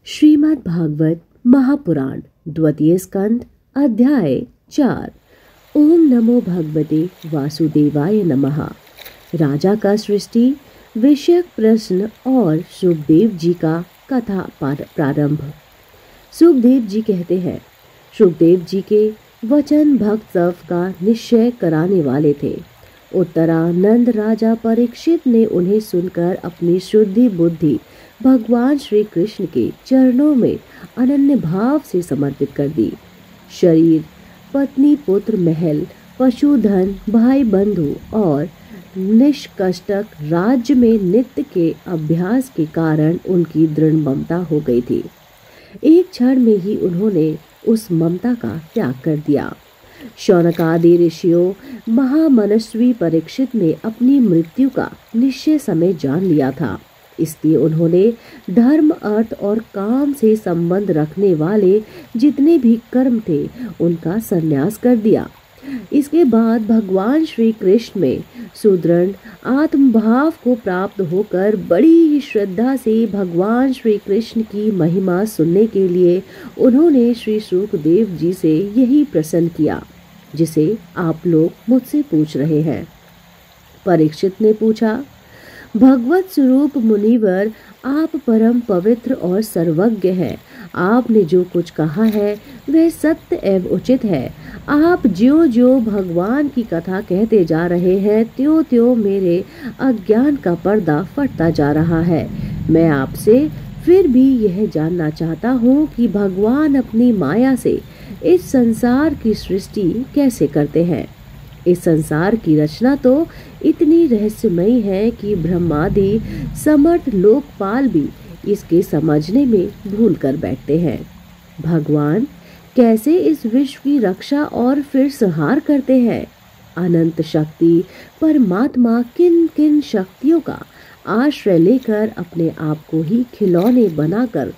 श्रीमद् भागवत महापुराण द्वितीय स्कंद अध्याय 4। ओम नमो भगवते वासुदेवाय नमः। राजा का सृष्टि विषयक प्रश्न और सुखदेव जी का कथा प्रारंभ। सुखदेव जी कहते हैं, सुखदेव जी के वचन भक्त सब का निश्चय कराने वाले थे। उत्तरानंद राजा परीक्षित ने उन्हें सुनकर अपनी शुद्धि बुद्धि भगवान श्री कृष्ण के चरणों में अनन्य भाव से समर्पित कर दी। शरीर, पत्नी, पुत्र, महल, पशुधन, भाई बंधु और निष्कष्टक राज्य में नित्य के अभ्यास के कारण उनकी दृढ़ ममता हो गई थी। एक क्षण में ही उन्होंने उस ममता का त्याग कर दिया। शौनकादि ऋषियों महामनस्वी परीक्षित ने अपनी मृत्यु का निश्चय समय जान लिया था, इसलिए उन्होंने धर्म, अर्थ और काम से संबंध रखने वाले जितने भी कर्म थे उनका संन्यास कर दिया। इसके बाद भगवान श्री कृष्ण में सुदृढ़ आत्मभाव को प्राप्त होकर बड़ी ही श्रद्धा से भगवान श्री कृष्ण की महिमा सुनने के लिए उन्होंने श्री सुखदेव जी से यही प्रश्न किया जिसे आप लोग मुझसे पूछ रहे हैं। परीक्षित ने पूछा, भगवत स्वरूप मुनिवर, आप परम पवित्र और सर्वज्ञ हैं। आपने जो कुछ कहा है वह सत्य एवं उचित है। आप ज्यों ज्यों भगवान की कथा कहते जा रहे हैं त्यों त्यों मेरे अज्ञान का पर्दा फटता जा रहा है। मैं आपसे फिर भी यह जानना चाहता हूँ कि भगवान अपनी माया से इस संसार की सृष्टि कैसे करते हैं। इस संसार की रचना तो इतनी रहस्यमयी है कि ब्रह्मादि समर्थ लोकपाल भी इसके समझने में भूल कर बैठते हैं। भगवान कैसे इस विश्व की रक्षा और फिर संहार करते हैं। अनंत शक्ति परमात्मा किन किन शक्तियों का आश्रय लेकर अपने आप को ही खिलौने बनाकर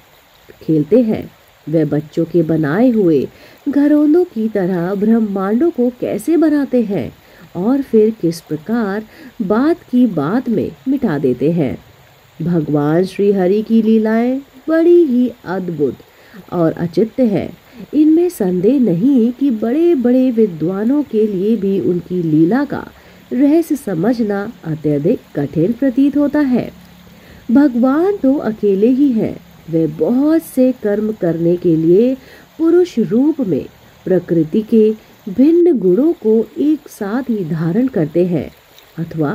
खेलते हैं। वे बच्चों के बनाए हुए घरौंदों की तरह ब्रह्मांडों को कैसे बनाते हैं और फिर किस प्रकार बात की बात में मिटा देते हैं। भगवान श्री हरि की लीलाएं बड़ी ही अद्भुत और अचित्य है। इनमें संदेह नहीं कि बड़े बड़े विद्वानों के लिए भी उनकी लीला का रहस्य समझना अत्यधिक कठिन प्रतीत होता है। भगवान तो अकेले ही हैं। वे बहुत से कर्म करने के लिए पुरुष रूप में प्रकृति के भिन्न गुणों को एक साथ ही धारण करते हैं अथवा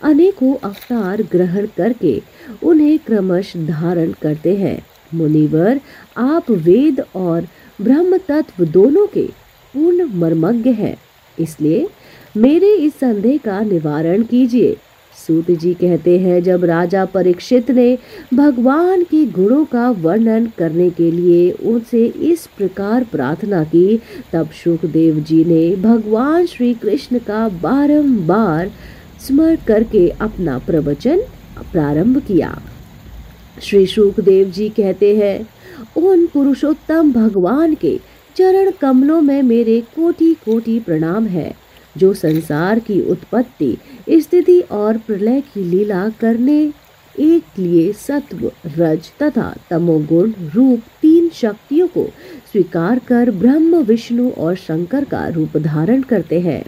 अनेकों अवतार ग्रहण करके उन्हें क्रमश धारण करते हैं। मुनिवर, आप वेद और ब्रह्म तत्व दोनों के पूर्ण मर्मज्ञ हैं, इसलिए मेरे इस संदेह का निवारण कीजिए। सूत जी कहते हैं, जब राजा परीक्षित ने भगवान के गुणों का वर्णन करने के लिए उनसे इस प्रकार प्रार्थना की, तब सुखदेव जी ने भगवान श्री कृष्ण का बारंबार स्मरण करके अपना प्रवचन प्रारंभ किया। श्री सुखदेव जी कहते हैं, उन पुरुषोत्तम भगवान के चरण कमलों में मेरे कोटि कोटि प्रणाम है, जो संसार की उत्पत्ति, स्थिति और प्रलय की लीला करने एक लिए सत्व, रज तथा तमोगुण रूप तीन शक्तियों को स्वीकार कर ब्रह्म, विष्णु और शंकर का रूप धारण करते हैं,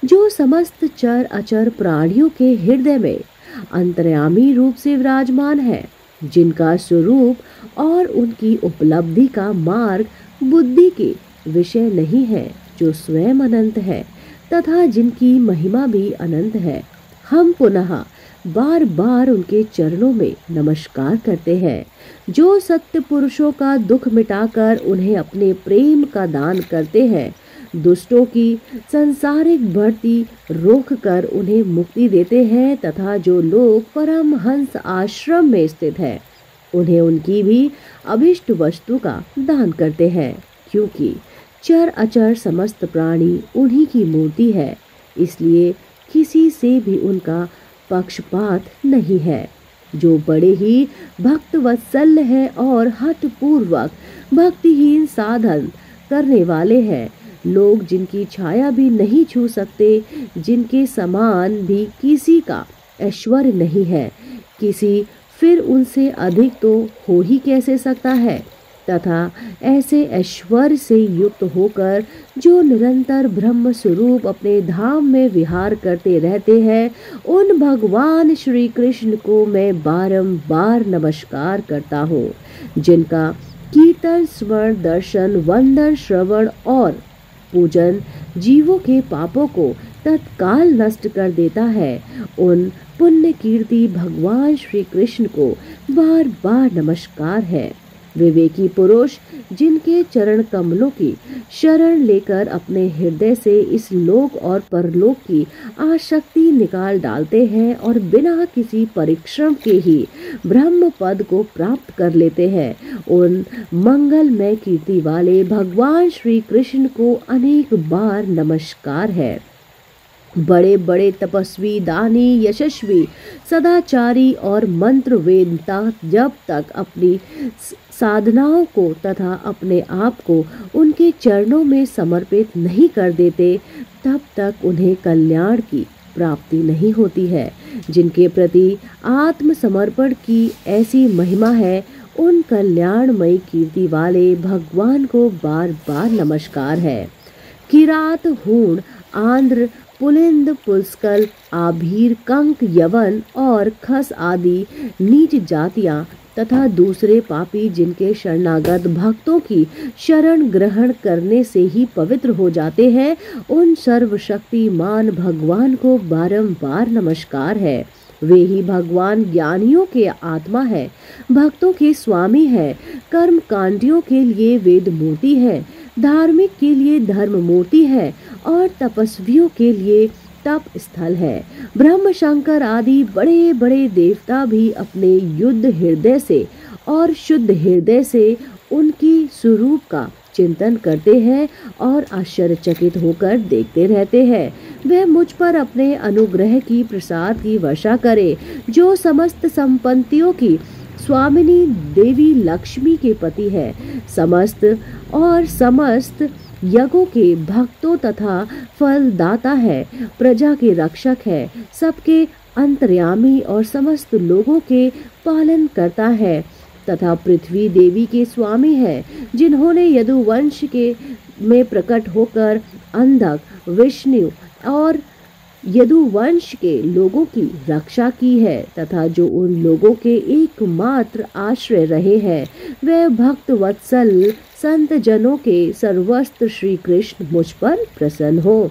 जो समस्त चर अचर प्राणियों के हृदय में अंतर्यामी रूप से विराजमान है, जिनका स्वरूप और उनकी उपलब्धि का मार्ग बुद्धि के विषय नहीं है, जो स्वयं अनंत है तथा जिनकी महिमा भी अनंत है। हम पुनः बार बार उनके चरणों में नमस्कार करते हैं, जो सत्य पुरुषों का दुख मिटाकर उन्हें अपने प्रेम का दान करते हैं, दुष्टों की सांसारिक बढ़ती रोक कर उन्हें मुक्ति देते हैं तथा जो लोग परमहंस आश्रम में स्थित है उन्हें उनकी भी अभिष्ट वस्तु का दान करते हैं, क्योंकि चर अचर समस्त प्राणी उन्हीं की मूर्ति है, इसलिए किसी से भी उनका पक्षपात नहीं है। जो बड़े ही भक्त वत्सल है और हठ पूर्वक भक्तिहीन साधन करने वाले हैं, लोग जिनकी छाया भी नहीं छू सकते, जिनके समान भी किसी का ऐश्वर्य नहीं है, किसी फिर उनसे अधिक तो हो ही कैसे सकता है। तथा ऐसे ऐश्वर्य से युक्त होकर जो निरंतर ब्रह्म स्वरूप अपने धाम में विहार करते रहते हैं, उन भगवान श्री कृष्ण को मैं बारंबार नमस्कार करता हूँ, जिनका कीर्तन स्मरण दर्शन वंदन श्रवण और पूजन जीवों के पापों को तत्काल नष्ट कर देता है। उन पुण्य कीर्ति भगवान श्री कृष्ण को बार बार नमस्कार है। विवेकी पुरुष जिनके चरण कमलों की शरण लेकर अपने हृदय से इस लोक और परलोक की आसक्ति निकाल डालते हैं और बिना किसी परिश्रम के ही ब्रह्म पद को प्राप्त कर लेते हैं, उन मंगलमय कीर्ति वाले भगवान श्री कृष्ण को अनेक बार नमस्कार है। बड़े बड़े तपस्वी, दानी, यशस्वी, सदाचारी और मंत्र वेदता जब तक अपनी साधनाओं को तथा अपने आप को उनके चरणों में समर्पित नहीं कर देते, तब तक उन्हें कल्याण की प्राप्ति नहीं होती है। जिनके प्रति आत्मसमर्पण की ऐसी महिमा है, उन कल्याणमयी कीर्ति वाले भगवान को बार बार नमस्कार है। किरात, हूण, आंध्र, पुलिंद, पुष्कल, आभीर, कंक, यवन और खस आदि नीच जातियां तथा दूसरे पापी जिनके शरणागत भक्तों की शरण ग्रहण करने से ही पवित्र हो जाते हैं, उन सर्वशक्तिमान भगवान को बारंबार नमस्कार है। वे ही भगवान ज्ञानियों के आत्मा है, भक्तों के स्वामी है, कर्म कांडियों के लिए वेद मूर्ति है, धार्मिक के लिए धर्म मूर्ति है और तपस्वियों के लिए तप स्थल है। ब्रह्म शंकर आदि बड़े बड़े देवता भी अपने युद्ध हृदय से और शुद्ध हृदय से उनकी स्वरूप का चिंतन करते हैं और आश्चर्यचकित होकर देखते रहते हैं। वह मुझ पर अपने अनुग्रह की प्रसाद की वर्षा करे, जो समस्त संपत्तियों की स्वामिनी देवी लक्ष्मी के पति है, समस्त यज्ञों के भक्तों तथा फलदाता है, प्रजा के रक्षक है, सबके अंतर्यामी और समस्त लोगों के पालन करता है तथा पृथ्वी देवी के स्वामी है, जिन्होंने यदुवंश के में प्रकट होकर अंधक, विष्णु और यदुवंश के लोगों की रक्षा की है तथा जो उन लोगों के एकमात्र आश्रय रहे हैं, वह भक्त वत्सल संत जनों के सर्वस्त्र श्री कृष्ण मुझ पर प्रसन्न हो।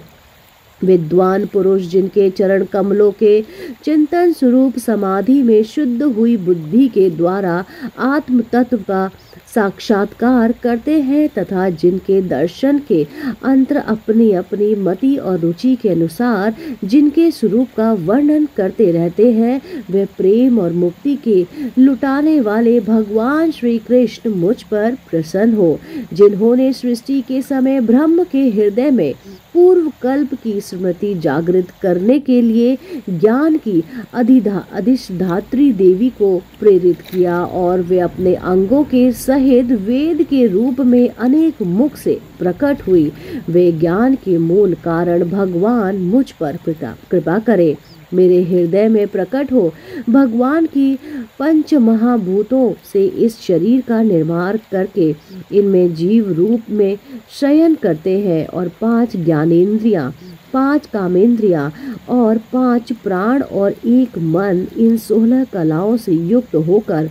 विद्वान पुरुष जिनके चरण कमलों के चिंतन स्वरूप समाधि में शुद्ध हुई बुद्धि के द्वारा आत्म तत्व का साक्षात्कार करते हैं तथा जिनके दर्शन के अंतर अपनी अपनी मति और रुचि के अनुसार जिनके स्वरूप का वर्णन करते रहते हैं, वे प्रेम और मुक्ति के लुटाने वाले भगवान श्री कृष्ण मुझ पर प्रसन्न हो। जिन्होंने सृष्टि के समय ब्रह्म के हृदय में पूर्व कल्प की स्मृति जागृत करने के लिए ज्ञान की अधिष्ठात्री देवी को प्रेरित किया और वे अपने अंगों के सहित वेद के रूप में अनेक मुख से प्रकट हुई, वे ज्ञान के मूल कारण भगवान मुझ पर कृपा करे, मेरे हृदय में प्रकट हो। भगवान की पंच महाभूतों से इस शरीर का निर्माण करके इनमें जीव रूप में शयन करते हैं और 5 ज्ञानेंद्रियां, 5 कामेंद्रियां और 5 प्राण और 1 मन, इन 16 कलाओं से युक्त होकर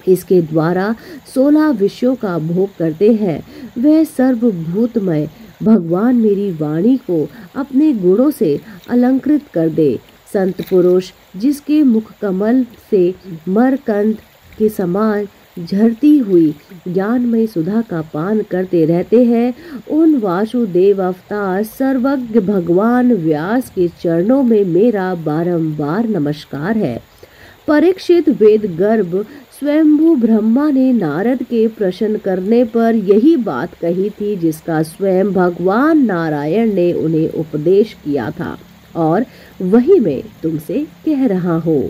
इसके द्वारा 16 विषयों का भोग करते हैं। वह सर्वभूतमय भगवान मेरी वाणी को अपने गुणों से अलंकृत कर दे। संत पुरुष जिसके मुख कमल से मरकंद के समान झरती हुई ज्ञानमय सुधा का पान करते रहते हैं, उन वासुदेव अवतार सर्वज्ञ भगवान व्यास के चरणों में मेरा बारंबार नमस्कार है। परीक्षित वेद गर्भ स्वयंभू ब्रह्मा ने नारद के प्रश्न करने पर यही बात कही थी जिसका स्वयं भगवान नारायण ने उन्हें उपदेश किया था और वही मैं तुमसे कह रहा हूँ।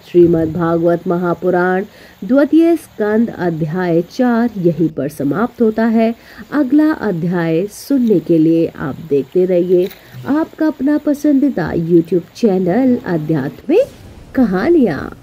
श्रीमद् भागवत महापुराण द्वितीय स्कंद अध्याय 4 यहीं पर समाप्त होता है। अगला अध्याय सुनने के लिए आप देखते रहिए आपका अपना पसंदीदा YouTube चैनल अध्यात्मिक कहानियाँ।